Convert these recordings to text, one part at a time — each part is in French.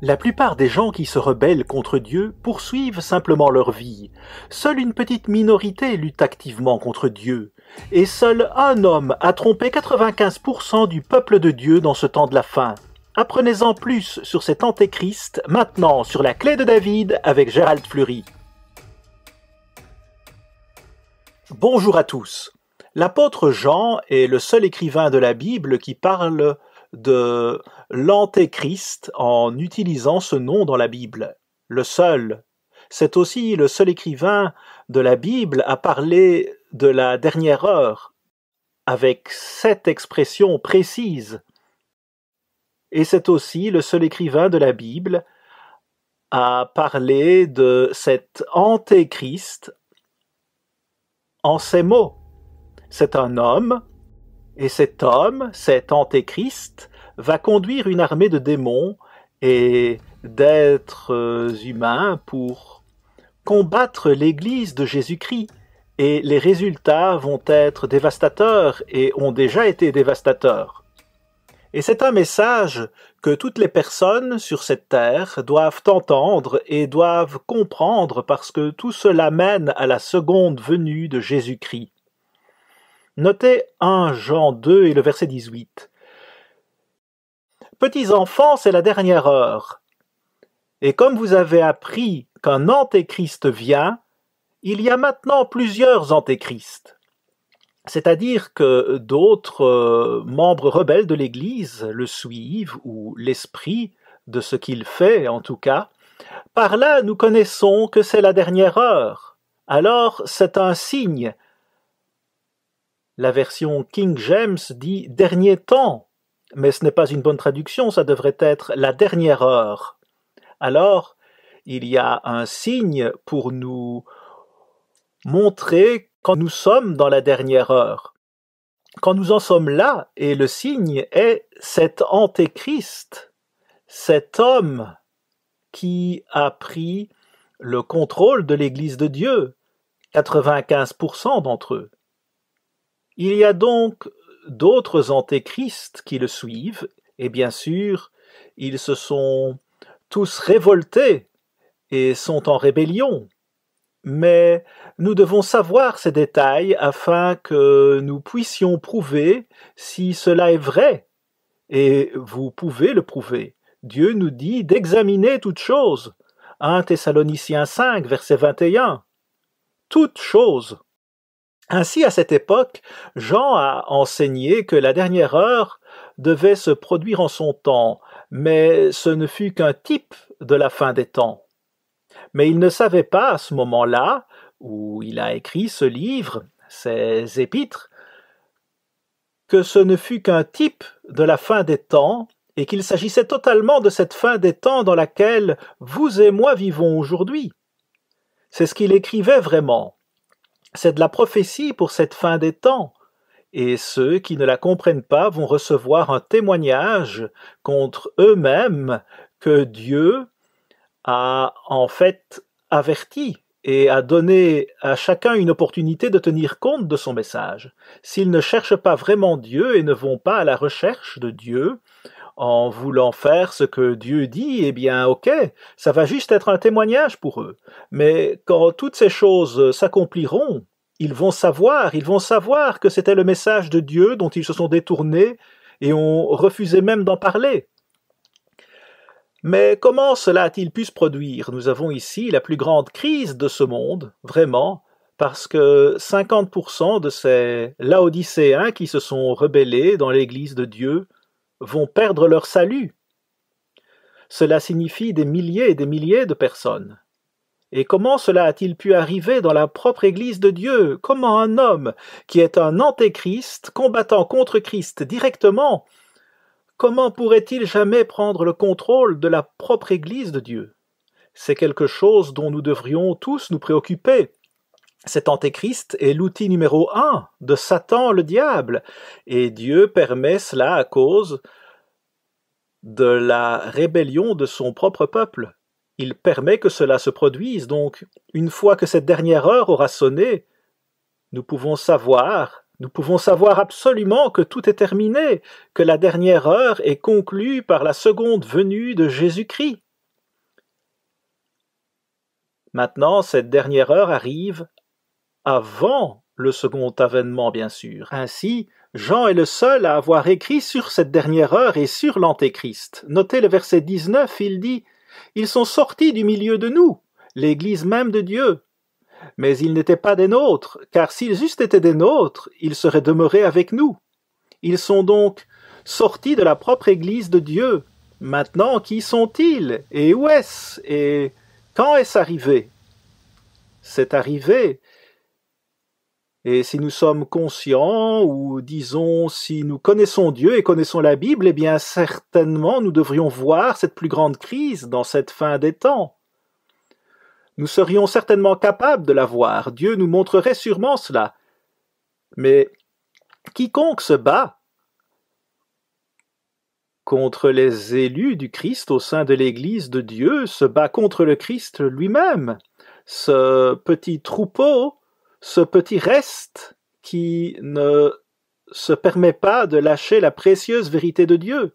La plupart des gens qui se rebellent contre Dieu poursuivent simplement leur vie. Seule une petite minorité lutte activement contre Dieu. Et seul un homme a trompé 95% du peuple de Dieu dans ce temps de la fin. Apprenez-en plus sur cet antéchrist, maintenant sur la clé de David avec Gérald Fleury. Bonjour à tous. L'apôtre Jean est le seul écrivain de la Bible qui parle de l'antéchrist en utilisant ce nom dans la Bible. Le seul. C'est aussi le seul écrivain de la Bible à parler de la dernière heure, avec cette expression précise. Et c'est aussi le seul écrivain de la Bible à parler de cet antéchrist en ces mots. C'est un homme, et cet homme, cet antéchrist, va conduire une armée de démons et d'êtres humains pour combattre l'Église de Jésus-Christ. Et les résultats vont être dévastateurs et ont déjà été dévastateurs. Et c'est un message que toutes les personnes sur cette terre doivent entendre et doivent comprendre parce que tout cela mène à la seconde venue de Jésus-Christ. Notez 1 Jean 2 et le verset 18. Petits enfants, c'est la dernière heure. Et comme vous avez appris qu'un antéchrist vient, il y a maintenant plusieurs antéchrists. C'est-à-dire que d'autres membres rebelles de l'Église le suivent, ou l'esprit de ce qu'il fait en tout cas. Par là, nous connaissons que c'est la dernière heure. Alors, c'est un signe. La version King James dit « dernier temps », mais ce n'est pas une bonne traduction, ça devrait être « la dernière heure ». Alors, il y a un signe pour nous montrer quand nous sommes dans la dernière heure. Quand nous en sommes là, et le signe est cet antéchrist, cet homme qui a pris le contrôle de l'Église de Dieu, 95% d'entre eux. Il y a donc d'autres antéchrists qui le suivent, et bien sûr, ils se sont tous révoltés et sont en rébellion. Mais nous devons savoir ces détails afin que nous puissions prouver si cela est vrai. Et vous pouvez le prouver. Dieu nous dit d'examiner toutes choses. 1 Thessaloniciens 5, verset 21. Toutes choses. Ainsi, à cette époque, Jean a enseigné que la dernière heure devait se produire en son temps, mais ce ne fut qu'un type de la fin des temps. Mais il ne savait pas à ce moment-là, où il a écrit ce livre, ces épîtres, que ce ne fut qu'un type de la fin des temps, et qu'il s'agissait totalement de cette fin des temps dans laquelle vous et moi vivons aujourd'hui. C'est ce qu'il écrivait vraiment. C'est de la prophétie pour cette fin des temps, et ceux qui ne la comprennent pas vont recevoir un témoignage contre eux-mêmes que Dieu a en fait averti et a donné à chacun une opportunité de tenir compte de son message. S'ils ne cherchent pas vraiment Dieu et ne vont pas à la recherche de Dieu, en voulant faire ce que Dieu dit, eh bien, ok, ça va juste être un témoignage pour eux. Mais quand toutes ces choses s'accompliront, ils vont savoir que c'était le message de Dieu dont ils se sont détournés et ont refusé même d'en parler. Mais comment cela a-t-il pu se produire? Nous avons ici la plus grande crise de ce monde, vraiment, parce que 50% de ces Laodicéens qui se sont rebellés dans l'Église de Dieu vont perdre leur salut. Cela signifie des milliers et des milliers de personnes. Et comment cela a-t-il pu arriver dans la propre Église de Dieu? Comment un homme qui est un antéchrist, combattant contre Christ directement, comment pourrait-il jamais prendre le contrôle de la propre Église de Dieu? C'est quelque chose dont nous devrions tous nous préoccuper. Cet antéchrist est l'outil numéro 1 de Satan le diable, et Dieu permet cela à cause de la rébellion de son propre peuple. Il permet que cela se produise, donc une fois que cette dernière heure aura sonné, nous pouvons savoir absolument que tout est terminé, que la dernière heure est conclue par la seconde venue de Jésus-Christ. Maintenant, cette dernière heure arrive avant le second avènement, bien sûr. Ainsi, Jean est le seul à avoir écrit sur cette dernière heure et sur l'Antéchrist. Notez le verset 19, il dit « Ils sont sortis du milieu de nous, l'Église même de Dieu. Mais ils n'étaient pas des nôtres, car s'ils eussent été des nôtres, ils seraient demeurés avec nous. Ils sont donc sortis de la propre Église de Dieu. Maintenant, qui sont-ils? Et où est-ce? Et quand est-ce arrivé? C'est arrivé. Et si nous sommes conscients, ou disons, si nous connaissons Dieu et connaissons la Bible, eh bien certainement nous devrions voir cette plus grande crise dans cette fin des temps. Nous serions certainement capables de la voir, Dieu nous montrerait sûrement cela. Mais quiconque se bat contre les élus du Christ au sein de l'Église de Dieu se bat contre le Christ lui-même. Ce petit troupeau, ce petit reste qui ne se permet pas de lâcher la précieuse vérité de Dieu.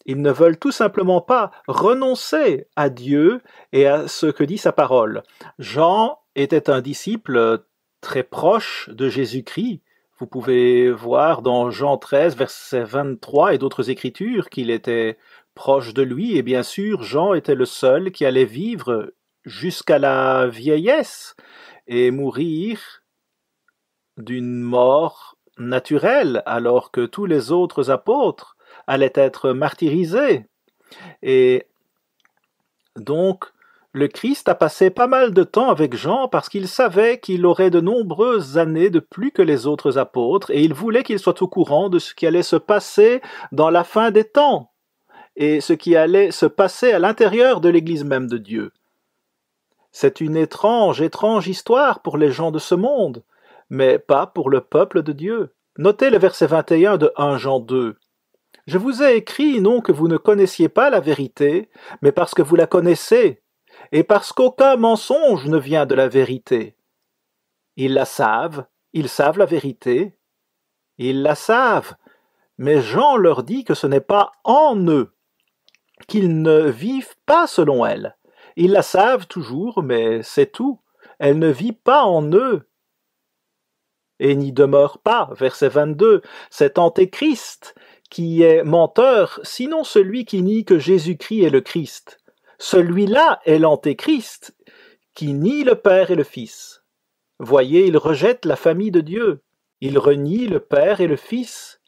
Ils ne veulent tout simplement pas renoncer à Dieu et à ce que dit sa parole. Jean était un disciple très proche de Jésus-Christ. Vous pouvez voir dans Jean 13, verset 23 et d'autres écritures qu'il était proche de lui. Et bien sûr, Jean était le seul qui allait vivre jusqu'à la vieillesse et mourir d'une mort naturelle, alors que tous les autres apôtres allaient être martyrisés. Et donc, le Christ a passé pas mal de temps avec Jean parce qu'il savait qu'il aurait de nombreuses années de plus que les autres apôtres et il voulait qu'il soit au courant de ce qui allait se passer dans la fin des temps et ce qui allait se passer à l'intérieur de l'Église même de Dieu. C'est une étrange histoire pour les gens de ce monde, mais pas pour le peuple de Dieu. Notez le verset 21 de 1 Jean 2. « Je vous ai écrit non que vous ne connaissiez pas la vérité, mais parce que vous la connaissez, et parce qu'aucun mensonge ne vient de la vérité. Ils la savent, ils savent la vérité, ils la savent, mais Jean leur dit que ce n'est pas en eux, qu'ils ne vivent pas selon elle. Ils la savent toujours, mais c'est tout. Elle ne vit pas en eux et n'y demeure pas. Verset 22, cet Antéchrist qui est menteur, sinon celui qui nie que Jésus-Christ est le Christ. Celui-là est l'Antéchrist qui nie le Père et le Fils. Voyez, il rejette la famille de Dieu. Il renie le Père et le Fils.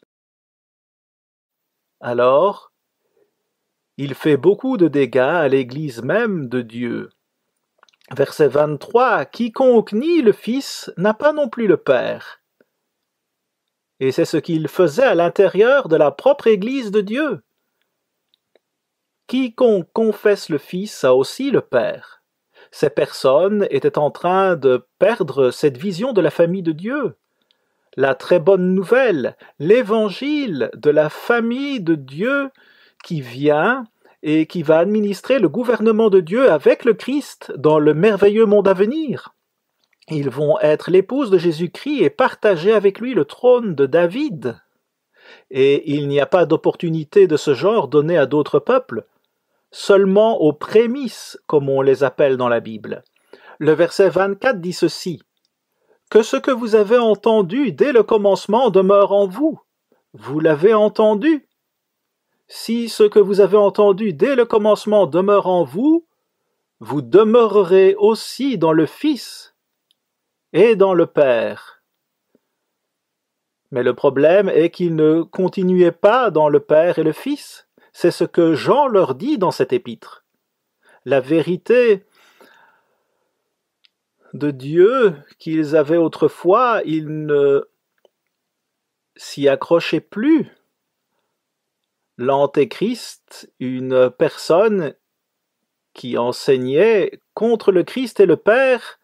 Alors, il fait beaucoup de dégâts à l'Église même de Dieu. Verset 23, quiconque nie le Fils n'a pas non plus le Père. Et c'est ce qu'il faisait à l'intérieur de la propre Église de Dieu. Quiconque confesse le Fils a aussi le Père. Ces personnes étaient en train de perdre cette vision de la famille de Dieu. La très bonne nouvelle, l'évangile de la famille de Dieu qui vient et qui va administrer le gouvernement de Dieu avec le Christ dans le merveilleux monde à venir. Ils vont être l'épouse de Jésus-Christ et partager avec lui le trône de David. Et il n'y a pas d'opportunité de ce genre donnée à d'autres peuples, seulement aux prémices, comme on les appelle dans la Bible. Le verset 24 dit ceci, « Que ce que vous avez entendu dès le commencement demeure en vous. Vous l'avez entendu. Si ce que vous avez entendu dès le commencement demeure en vous, vous demeurerez aussi dans le Fils et dans le Père. » Mais le problème est qu'ils ne continuaient pas dans le Père et le Fils. C'est ce que Jean leur dit dans cet épître. La vérité de Dieu qu'ils avaient autrefois, ils ne s'y accrochaient plus. L'Antéchrist, une personne qui enseignait contre le Christ et le Père,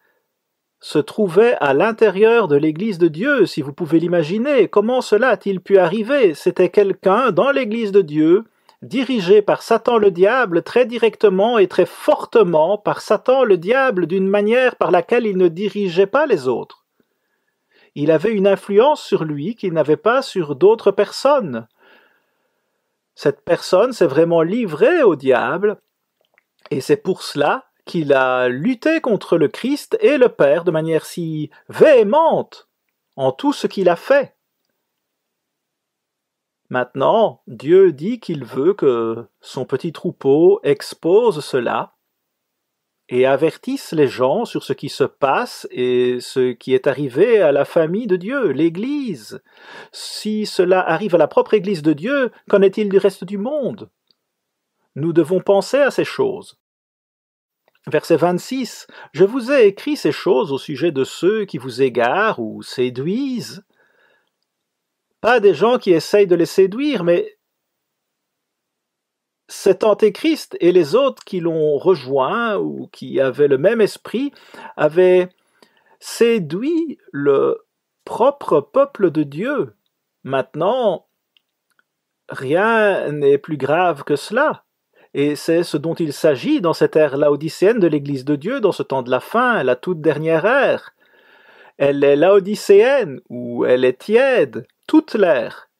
se trouvait à l'intérieur de l'Église de Dieu, si vous pouvez l'imaginer. Comment cela a-t-il pu arriver? C'était quelqu'un dans l'Église de Dieu, dirigé par Satan le diable très directement et très fortement par Satan le diable d'une manière par laquelle il ne dirigeait pas les autres. Il avait une influence sur lui qu'il n'avait pas sur d'autres personnes. Cette personne s'est vraiment livrée au diable et c'est pour cela qu'il a lutté contre le Christ et le Père de manière si véhémente en tout ce qu'il a fait. Maintenant, Dieu dit qu'il veut que son petit troupeau expose cela et avertisse les gens sur ce qui se passe et ce qui est arrivé à la famille de Dieu, l'Église. Si cela arrive à la propre Église de Dieu, qu'en est-il du reste du monde? Nous devons penser à ces choses. Verset 26. « Je vous ai écrit ces choses au sujet de ceux qui vous égarent ou séduisent. » Pas des gens qui essayent de les séduire, mais cet antéchrist et les autres qui l'ont rejoint ou qui avaient le même esprit avaient séduit le propre peuple de Dieu. Maintenant, rien n'est plus grave que cela. Et c'est ce dont il s'agit dans cette ère laodicéenne de l'Église de Dieu, dans ce temps de la fin, la toute dernière ère. Elle est laodicéenne ou elle est tiède, toute l'ère,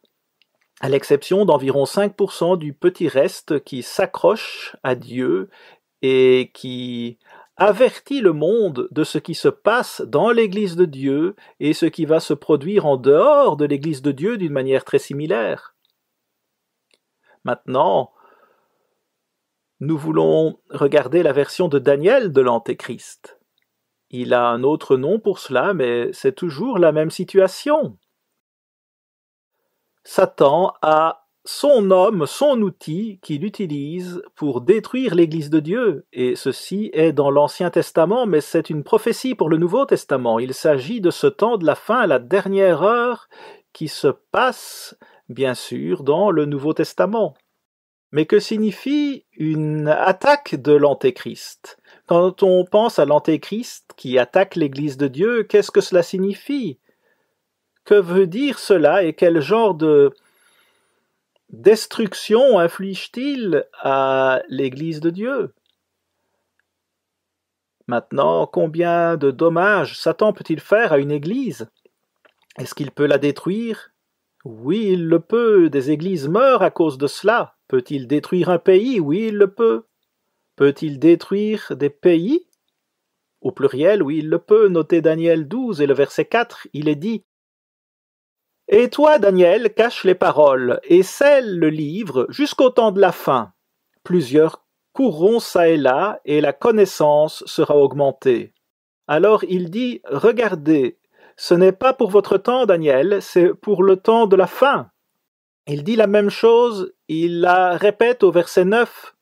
à l'exception d'environ 5% du petit reste qui s'accroche à Dieu et qui avertit le monde de ce qui se passe dans l'Église de Dieu et ce qui va se produire en dehors de l'Église de Dieu d'une manière très similaire. Maintenant, nous voulons regarder la version de Daniel de l'Antéchrist. Il a un autre nom pour cela, mais c'est toujours la même situation. Satan a son homme, son outil qu'il utilise pour détruire l'Église de Dieu, et ceci est dans l'Ancien Testament, mais c'est une prophétie pour le Nouveau Testament. Il s'agit de ce temps de la fin, la dernière heure, qui se passe, bien sûr, dans le Nouveau Testament. Mais que signifie une attaque de l'Antéchrist? Quand on pense à l'Antéchrist qui attaque l'Église de Dieu, qu'est-ce que cela signifie? Que veut dire cela et quel genre de destruction inflige-t-il à l'Église de Dieu? Maintenant, combien de dommages Satan peut-il faire à une Église? Est-ce qu'il peut la détruire? Oui, il le peut. Des églises meurent à cause de cela. Peut-il détruire un pays? Oui, il le peut. Peut-il détruire des pays? Au pluriel, oui, il le peut. Notez Daniel 12 et le verset 4, il est dit « Et toi, Daniel, cache les paroles et scelle le livre jusqu'au temps de la fin. Plusieurs courront çà et là, et la connaissance sera augmentée. » Alors il dit « Regardez, ce n'est pas pour votre temps, Daniel, c'est pour le temps de la fin. » Il dit la même chose, il la répète au verset 9.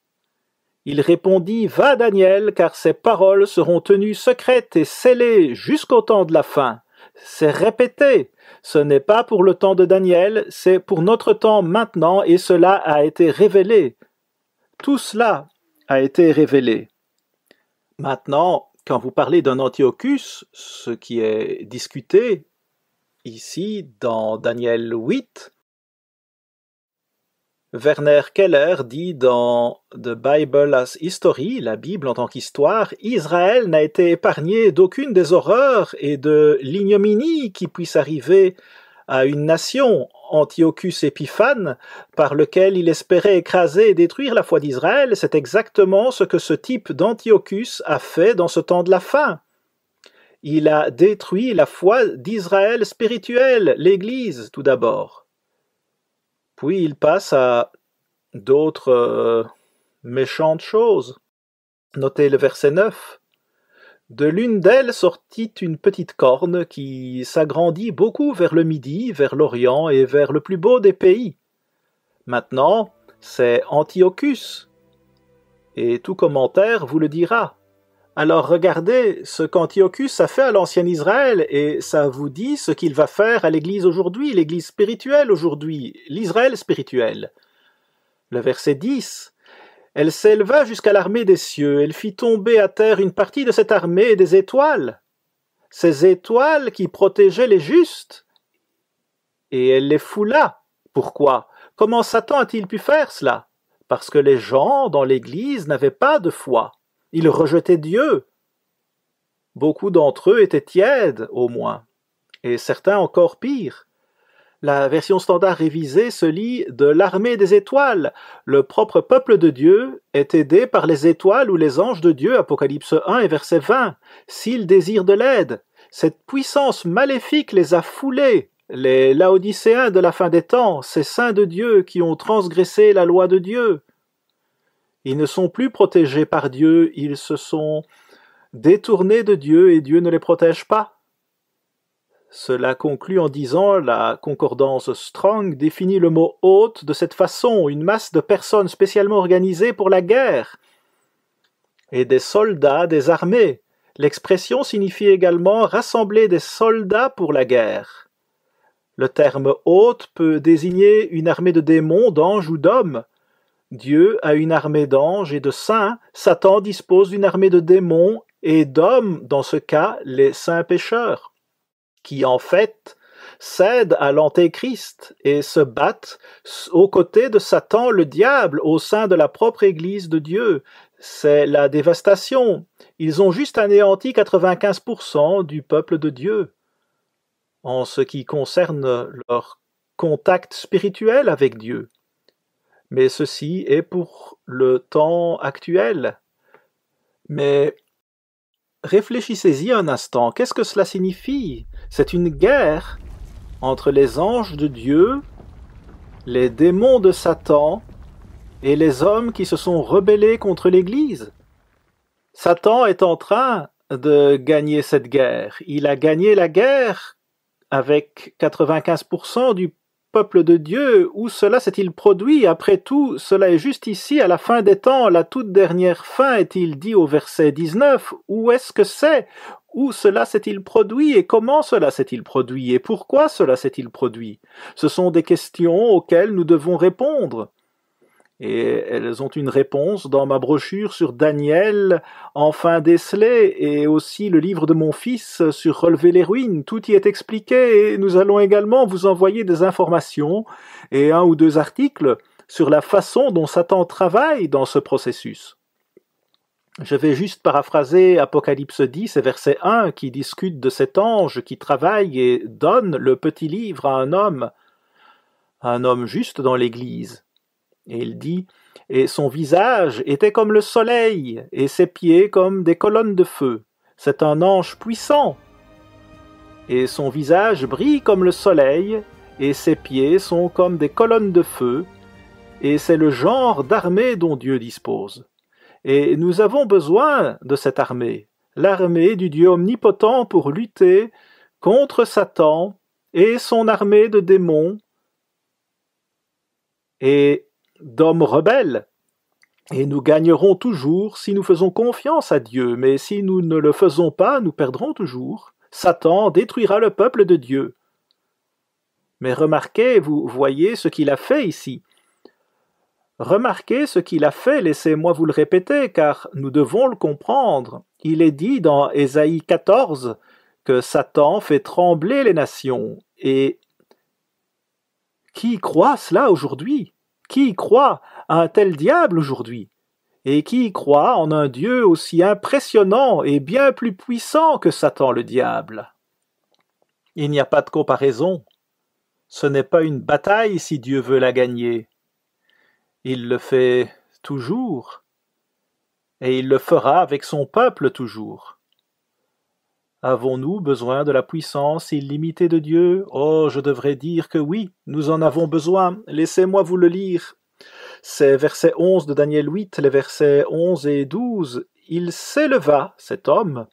Il répondit « Va, Daniel, car ces paroles seront tenues secrètes et scellées jusqu'au temps de la fin. » C'est répété. Ce n'est pas pour le temps de Daniel, c'est pour notre temps maintenant, et cela a été révélé. Tout cela a été révélé. Maintenant, quand vous parlez d'un Antiochus, ce qui est discuté ici dans Daniel 8, Werner Keller dit dans The Bible as History, la Bible en tant qu'histoire, Israël n'a été épargné d'aucune des horreurs et de l'ignominie qui puisse arriver à une nation, Antiochus Épiphane, par lequel il espérait écraser et détruire la foi d'Israël. C'est exactement ce que ce type d'Antiochus a fait dans ce temps de la fin. Il a détruit la foi d'Israël spirituelle, l'Église tout d'abord. Puis il passe à d'autres méchantes choses. Notez le verset 9. De l'une d'elles sortit une petite corne qui s'agrandit beaucoup vers le midi, vers l'Orient et vers le plus beau des pays. Maintenant, c'est Antiochus. Et tout commentaire vous le dira. Alors regardez ce qu'Antiochus a fait à l'ancien Israël, et ça vous dit ce qu'il va faire à l'Église aujourd'hui, l'Église spirituelle aujourd'hui, l'Israël spirituel. Le verset 10. Elle s'éleva jusqu'à l'armée des cieux, elle fit tomber à terre une partie de cette armée et des étoiles, ces étoiles qui protégeaient les justes, et elle les foula. Pourquoi? Comment Satan a-t-il pu faire cela? Parce que les gens dans l'Église n'avaient pas de foi. Ils rejetaient Dieu. Beaucoup d'entre eux étaient tièdes, au moins, et certains encore pire. La version standard révisée se lit de l'armée des étoiles. Le propre peuple de Dieu est aidé par les étoiles ou les anges de Dieu, Apocalypse 1 et verset 20. S'ils désirent de l'aide, cette puissance maléfique les a foulés. Les Laodicéens de la fin des temps, ces saints de Dieu qui ont transgressé la loi de Dieu. Ils ne sont plus protégés par Dieu, ils se sont détournés de Dieu et Dieu ne les protège pas. Cela conclut en disant la concordance Strong définit le mot hôte de cette façon, une masse de personnes spécialement organisées pour la guerre et des soldats des armées. L'expression signifie également rassembler des soldats pour la guerre. Le terme hôte peut désigner une armée de démons, d'anges ou d'hommes. Dieu a une armée d'anges et de saints, Satan dispose d'une armée de démons et d'hommes, dans ce cas les saints pécheurs, qui en fait cèdent à l'Antéchrist et se battent aux côtés de Satan le diable au sein de la propre Église de Dieu. C'est la dévastation. Ils ont juste anéanti 95% du peuple de Dieu en ce qui concerne leur contact spirituel avec Dieu. Mais ceci est pour le temps actuel. Mais réfléchissez-y un instant, qu'est-ce que cela signifie? C'est une guerre entre les anges de Dieu, les démons de Satan et les hommes qui se sont rebellés contre l'Église. Satan est en train de gagner cette guerre. Il a gagné la guerre avec 95% du peuple de Dieu. Où cela s'est-il produit? Après tout, cela est juste ici, à la fin des temps, la toute dernière fin, est-il dit au verset 19. Où est-ce que c'est? Où cela s'est-il produit et comment cela s'est-il produit et pourquoi cela s'est-il produit? Ce sont des questions auxquelles nous devons répondre. Et elles ont une réponse dans ma brochure sur Daniel, enfin décelé, et aussi le livre de mon fils sur Relever les ruines. Tout y est expliqué et nous allons également vous envoyer des informations et 1 ou 2 articles sur la façon dont Satan travaille dans ce processus. Je vais juste paraphraser Apocalypse 10 et verset 1 qui discute de cet ange qui travaille et donne le petit livre à un homme juste dans l'Église. Et il dit « Et son visage était comme le soleil, et ses pieds comme des colonnes de feu. C'est un ange puissant. Et son visage brille comme le soleil, et ses pieds sont comme des colonnes de feu. Et c'est le genre d'armée dont Dieu dispose. Et nous avons besoin de cette armée, l'armée du Dieu omnipotent pour lutter contre Satan et son armée de démons et d'hommes rebelles. Et nous gagnerons toujours si nous faisons confiance à Dieu, mais si nous ne le faisons pas, nous perdrons toujours. Satan détruira le peuple de Dieu. Mais remarquez, vous voyez ce qu'il a fait ici. Remarquez ce qu'il a fait, laissez-moi vous le répéter, car nous devons le comprendre. Il est dit dans Ésaïe 14 que Satan fait trembler les nations. Et qui croit cela aujourd'hui? Qui croit à un tel diable aujourd'hui? Et qui croit en un Dieu aussi impressionnant et bien plus puissant que Satan le diable? Il n'y a pas de comparaison. Ce n'est pas une bataille si Dieu veut la gagner. Il le fait toujours, et il le fera avec son peuple toujours. Avons-nous besoin de la puissance illimitée de Dieu? Oh, je devrais dire que oui, nous en avons besoin. Laissez-moi vous le lire. C'est verset 11 de Daniel 8, les versets 11 et 12. Il s'éleva, cet homme,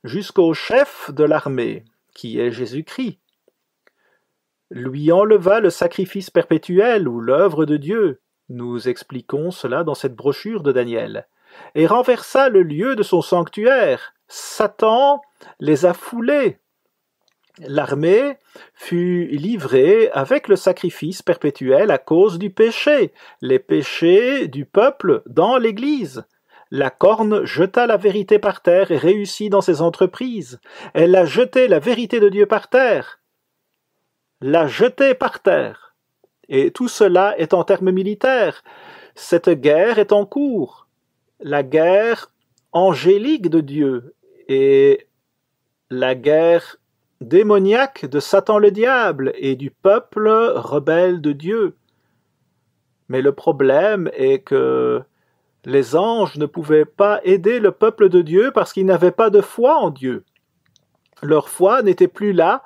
jusqu'au chef de l'armée, qui est Jésus-Christ. Lui enleva le sacrifice perpétuel ou l'œuvre de Dieu. Nous expliquons cela dans cette brochure de Daniel. Et renversa le lieu de son sanctuaire. Satan les a foulés. L'armée fut livrée avec le sacrifice perpétuel à cause du péché, les péchés du peuple dans l'Église. La corne jeta la vérité par terre et réussit dans ses entreprises. Elle a jeté la vérité de Dieu par terre. L'a jetée par terre. Et tout cela est en termes militaires. Cette guerre est en cours. La guerre angélique de Dieu et la guerre démoniaque de Satan le diable et du peuple rebelle de Dieu. Mais le problème est que les anges ne pouvaient pas aider le peuple de Dieu parce qu'ils n'avaient pas de foi en Dieu. Leur foi n'était plus là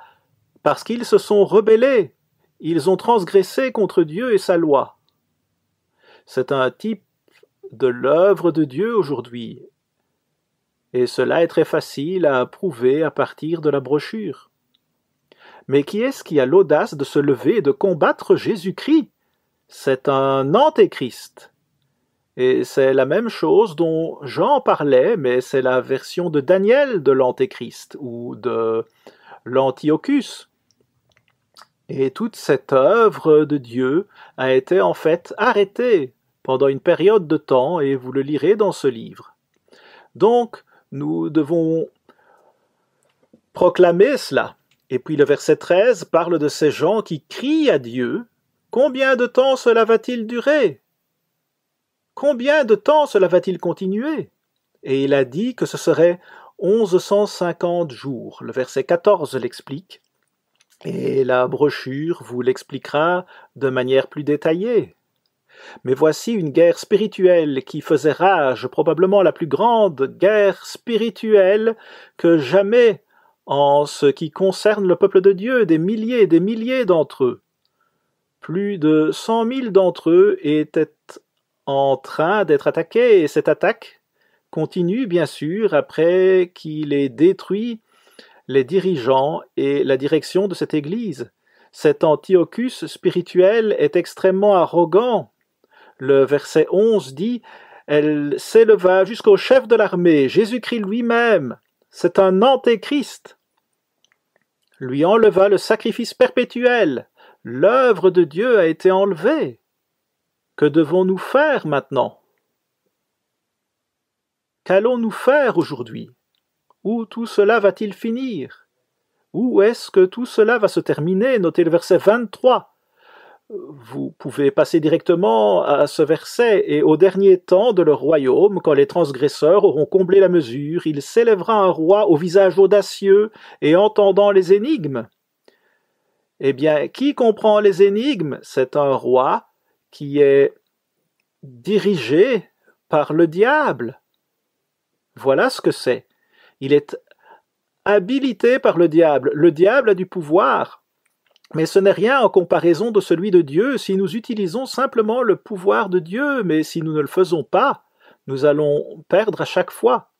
parce qu'ils se sont rebellés. Ils ont transgressé contre Dieu et sa loi. C'est un type de l'œuvre de Dieu aujourd'hui. Et cela est très facile à prouver à partir de la brochure. Mais qui est-ce qui a l'audace de se lever et de combattre Jésus-Christ? C'est un antéchrist. Et c'est la même chose dont Jean parlait, mais c'est la version de Daniel de l'antéchrist ou de l'Antiochus. Et toute cette œuvre de Dieu a été en fait arrêtée pendant une période de temps, et vous le lirez dans ce livre. Donc, nous devons proclamer cela. Et puis le verset 13 parle de ces gens qui crient à Dieu. Combien de temps cela va-t-il durer? Combien de temps cela va-t-il continuer? Et il a dit que ce serait 1150 jours. Le verset 14 l'explique. Et la brochure vous l'expliquera de manière plus détaillée. Mais voici une guerre spirituelle qui faisait rage, probablement la plus grande guerre spirituelle que jamais en ce qui concerne le peuple de Dieu, des milliers d'entre eux. Plus de 100 000 d'entre eux étaient en train d'être attaqués, et cette attaque continue bien sûr après qu'il ait détruit les dirigeants et la direction de cette église. Cet Antiochus spirituel est extrêmement arrogant. Le verset 11 dit « Elle s'éleva jusqu'au chef de l'armée, Jésus-Christ lui-même, c'est un antéchrist, lui enleva le sacrifice perpétuel, l'œuvre de Dieu a été enlevée. Que devons-nous faire maintenant? Qu'allons-nous faire aujourd'hui? Où tout cela va-t-il finir? Où est-ce que tout cela va se terminer? Notez le verset 23. Vous pouvez passer directement à ce verset. Et au dernier temps de leur royaume, quand les transgresseurs auront comblé la mesure, il s'élèvera un roi au visage audacieux et entendant les énigmes. Eh bien, qui comprend les énigmes? C'est un roi qui est dirigé par le diable. Voilà ce que c'est. Il est habilité par le diable. Le diable a du pouvoir. Mais ce n'est rien en comparaison de celui de Dieu si nous utilisons simplement le pouvoir de Dieu, mais si nous ne le faisons pas, nous allons perdre à chaque fois.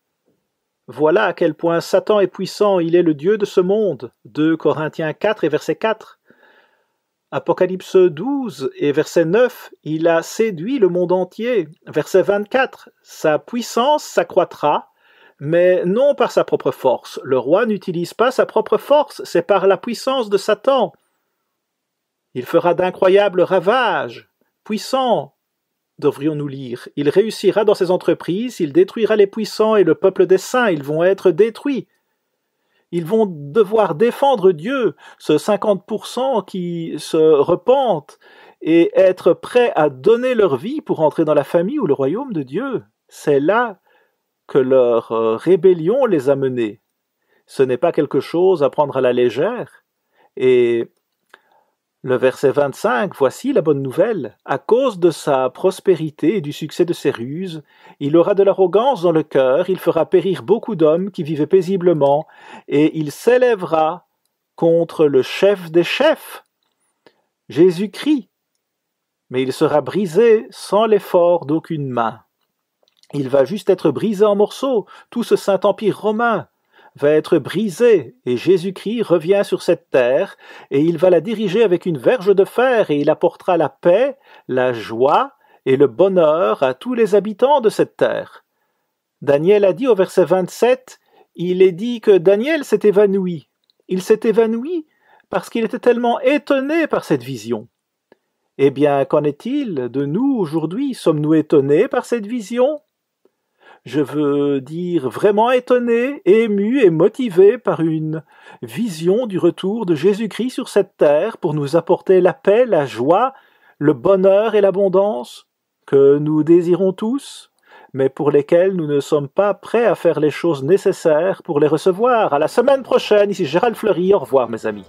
Voilà à quel point Satan est puissant, il est le Dieu de ce monde. 2 Corinthiens 4 et verset 4. Apocalypse 12 et verset 9, il a séduit le monde entier. Verset 24, sa puissance s'accroîtra, mais non par sa propre force. Le roi n'utilise pas sa propre force, c'est par la puissance de Satan. Il fera d'incroyables ravages, puissants, devrions-nous lire. Il réussira dans ses entreprises, il détruira les puissants et le peuple des saints, ils vont être détruits. Ils vont devoir défendre Dieu, ce 50% qui se repentent, et être prêts à donner leur vie pour entrer dans la famille ou le royaume de Dieu. C'est là que leur rébellion les a menés. Ce n'est pas quelque chose à prendre à la légère. Et le verset 25, voici la bonne nouvelle. À cause de sa prospérité et du succès de ses ruses, il aura de l'arrogance dans le cœur, il fera périr beaucoup d'hommes qui vivaient paisiblement, et il s'élèvera contre le chef des chefs, Jésus-Christ. Mais il sera brisé sans l'effort d'aucune main. Il va juste être brisé en morceaux, tout ce Saint-Empire romain va être brisé, et Jésus-Christ revient sur cette terre, et il va la diriger avec une verge de fer, et il apportera la paix, la joie et le bonheur à tous les habitants de cette terre. Daniel a dit au verset 27, il est dit que Daniel s'est évanoui. Il s'est évanoui parce qu'il était tellement étonné par cette vision. Eh bien, qu'en est-il de nous aujourd'hui? Sommes-nous étonnés par cette vision? Je veux dire vraiment étonné, ému et motivé par une vision du retour de Jésus-Christ sur cette terre pour nous apporter la paix, la joie, le bonheur et l'abondance que nous désirons tous. mais pour lesquels nous ne sommes pas prêts à faire les choses nécessaires pour les recevoir. À la semaine prochaine, ici Gérald Fleury, au revoir mes amis.